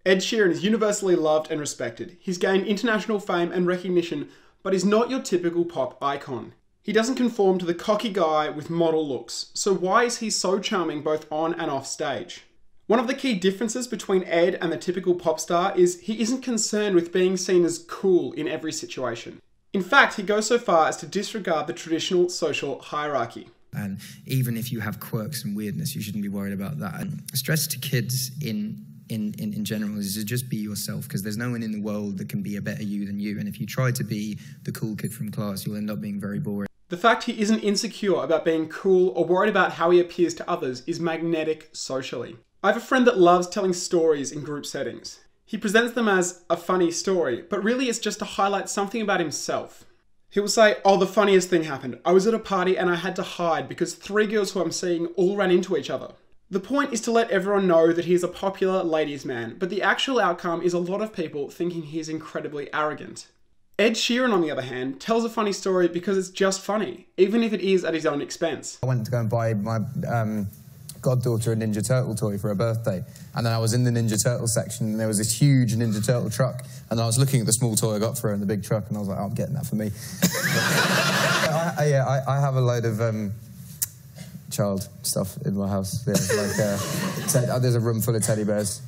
Ed Sheeran is universally loved and respected. He's gained international fame and recognition, but he's not your typical pop icon. He doesn't conform to the cocky guy with model looks, so why is he so charming both on and off stage? One of the key differences between Ed and the typical pop star is he isn't concerned with being seen as cool in every situation. In fact, he goes so far as to disregard the traditional social hierarchy. And even if you have quirks and weirdness, you shouldn't be worried about that. And stress to kids in general is to just be yourself, because there's no one in the world that can be a better you than you. And if you try to be the cool kid from class, you'll end up being very boring. The fact he isn't insecure about being cool or worried about how he appears to others is magnetic socially. I have a friend that loves telling stories in group settings. He presents them as a funny story, but really it's just to highlight something about himself. He will say, "Oh, the funniest thing happened. I was at a party and I had to hide because 3 girls who I'm seeing all ran into each other." The point is to let everyone know that he is a popular ladies' man, but the actual outcome is a lot of people thinking he is incredibly arrogant. Ed Sheeran, on the other hand, tells a funny story because it's just funny, even if it is at his own expense. I went to go and buy my goddaughter a Ninja Turtle toy for her birthday, and then I was in the Ninja Turtle section and there was this huge Ninja Turtle truck, and I was looking at the small toy I got for her in the big truck, and I was like, oh, I'm getting that for me. I have a load of child stuff in my house. Yeah, like, there's a room full of teddy bears.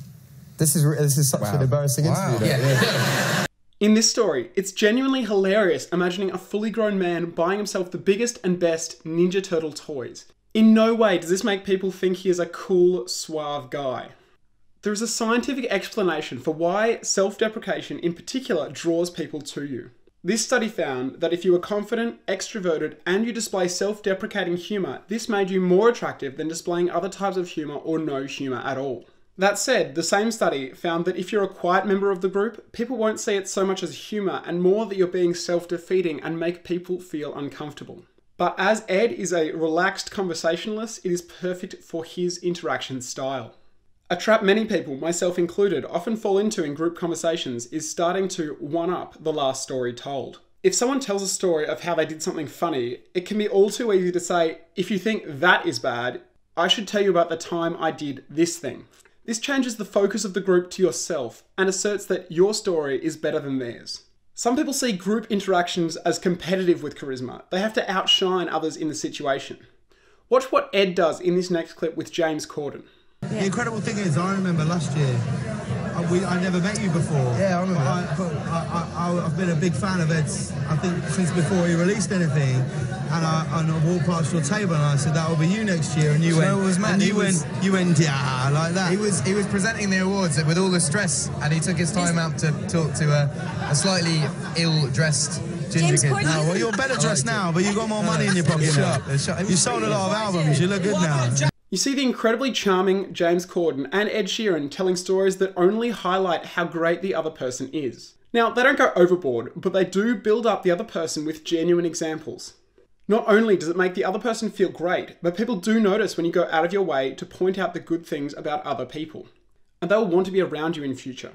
This is such an embarrassing interview. Yeah. In this story, it's genuinely hilarious imagining a fully grown man buying himself the biggest and best Ninja Turtle toys. In no way does this make people think he is a cool, suave guy. There is a scientific explanation for why self-deprecation in particular draws people to you. This study found that if you are confident, extroverted, and you display self-deprecating humour, this made you more attractive than displaying other types of humour or no humour at all. That said, the same study found that if you're a quiet member of the group, people won't see it so much as humour and more that you're being self-defeating and make people feel uncomfortable. But as Ed is a relaxed conversationalist, it is perfect for his interaction style. A trap many people, myself included, often fall into in group conversations is starting to one-up the last story told. If someone tells a story of how they did something funny, it can be all too easy to say, if you think that is bad, I should tell you about the time I did this thing. This changes the focus of the group to yourself and asserts that your story is better than theirs. Some people see group interactions as competitive with charisma. They have to outshine others in the situation. Watch what Ed does in this next clip with James Corden. The incredible thing is, I remember last year, I never met you before. Yeah, I remember. I've been a big fan of Ed's, I think, since before he released anything. And I walked past your table and I said, that will be you next year. And you went, it was mad. And you went, yeah, like that. He was presenting the awards with all the stress, and he took his time out to talk to a slightly ill-dressed ginger kid. No, well, you're better dressed now, but you've got more money in your pocket now. You sold a lot of albums, you look good now. You see the incredibly charming James Corden and Ed Sheeran telling stories that only highlight how great the other person is. Now, they don't go overboard, but they do build up the other person with genuine examples. Not only does it make the other person feel great, but people do notice when you go out of your way to point out the good things about other people. And they'll want to be around you in future.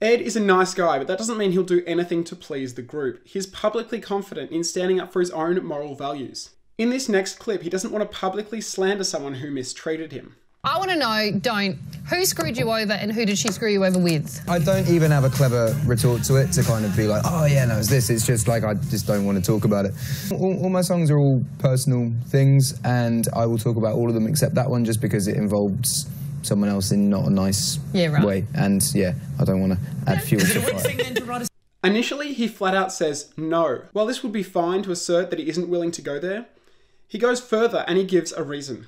Ed is a nice guy, but that doesn't mean he'll do anything to please the group. He's publicly confident in standing up for his own moral values. In this next clip, he doesn't want to publicly slander someone who mistreated him. I want to know, who screwed you over and who did she screw you over with? I don't even have a clever retort to it to kind of be like, oh yeah, no, it's this. It's just like, I just don't want to talk about it. All my songs are all personal things, and I will talk about all of them except that one just because it involves someone else in not a nice way. And yeah, I don't want to add fuel to the fire. Initially, he flat out says no. While this would be fine to assert that he isn't willing to go there, he goes further and he gives a reason.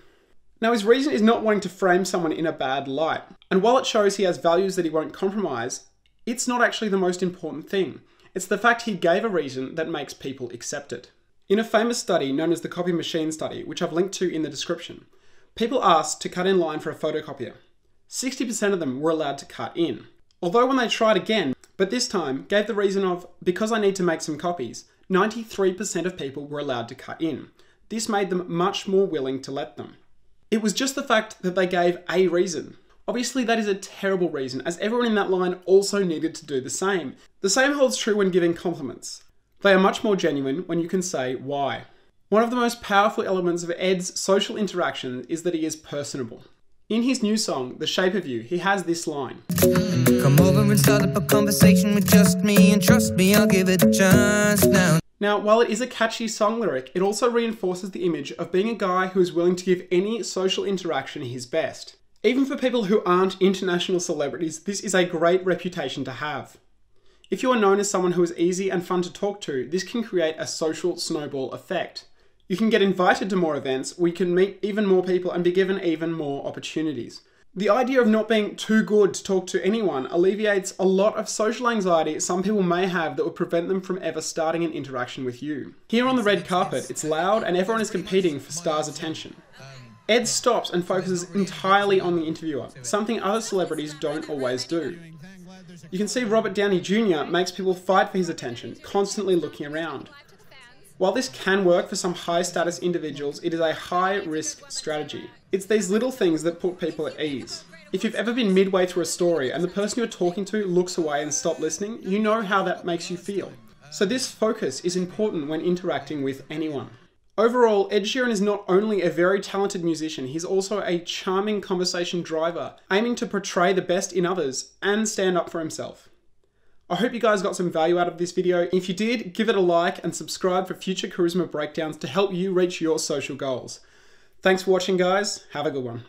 Now, his reason is not wanting to frame someone in a bad light. And while it shows he has values that he won't compromise, it's not actually the most important thing. It's the fact he gave a reason that makes people accept it. In a famous study known as the copy machine study, which I've linked to in the description, people asked to cut in line for a photocopier. 60% of them were allowed to cut in. Although when they tried again, but this time gave the reason of, because I need to make some copies, 93% of people were allowed to cut in. This made them much more willing to let them. It was just the fact that they gave a reason. Obviously that is a terrible reason, as everyone in that line also needed to do the same. The same holds true when giving compliments. They are much more genuine when you can say why. One of the most powerful elements of Ed's social interaction is that he is personable. In his new song, The Shape of You, he has this line. Come over and start up a conversation with just me, and trust me, I'll give it a chance now. Now, while it is a catchy song lyric, it also reinforces the image of being a guy who is willing to give any social interaction his best. Even for people who aren't international celebrities, this is a great reputation to have. If you are known as someone who is easy and fun to talk to, this can create a social snowball effect. You can get invited to more events where you can meet even more people and be given even more opportunities. The idea of not being too good to talk to anyone alleviates a lot of social anxiety some people may have that would prevent them from ever starting an interaction with you. Here on the red carpet, it's loud and everyone is competing for stars' attention. Ed stops and focuses entirely on the interviewer, something other celebrities don't always do. You can see Robert Downey Jr. makes people fight for his attention, constantly looking around. While this can work for some high-status individuals, it is a high-risk strategy. It's these little things that put people at ease. If you've ever been midway through a story and the person you're talking to looks away and stops listening, you know how that makes you feel. So this focus is important when interacting with anyone. Overall, Ed Sheeran is not only a very talented musician, he's also a charming conversation driver, aiming to portray the best in others and stand up for himself. I hope you guys got some value out of this video. If you did, give it a like and subscribe for future charisma breakdowns to help you reach your social goals. Thanks for watching, guys. Have a good one.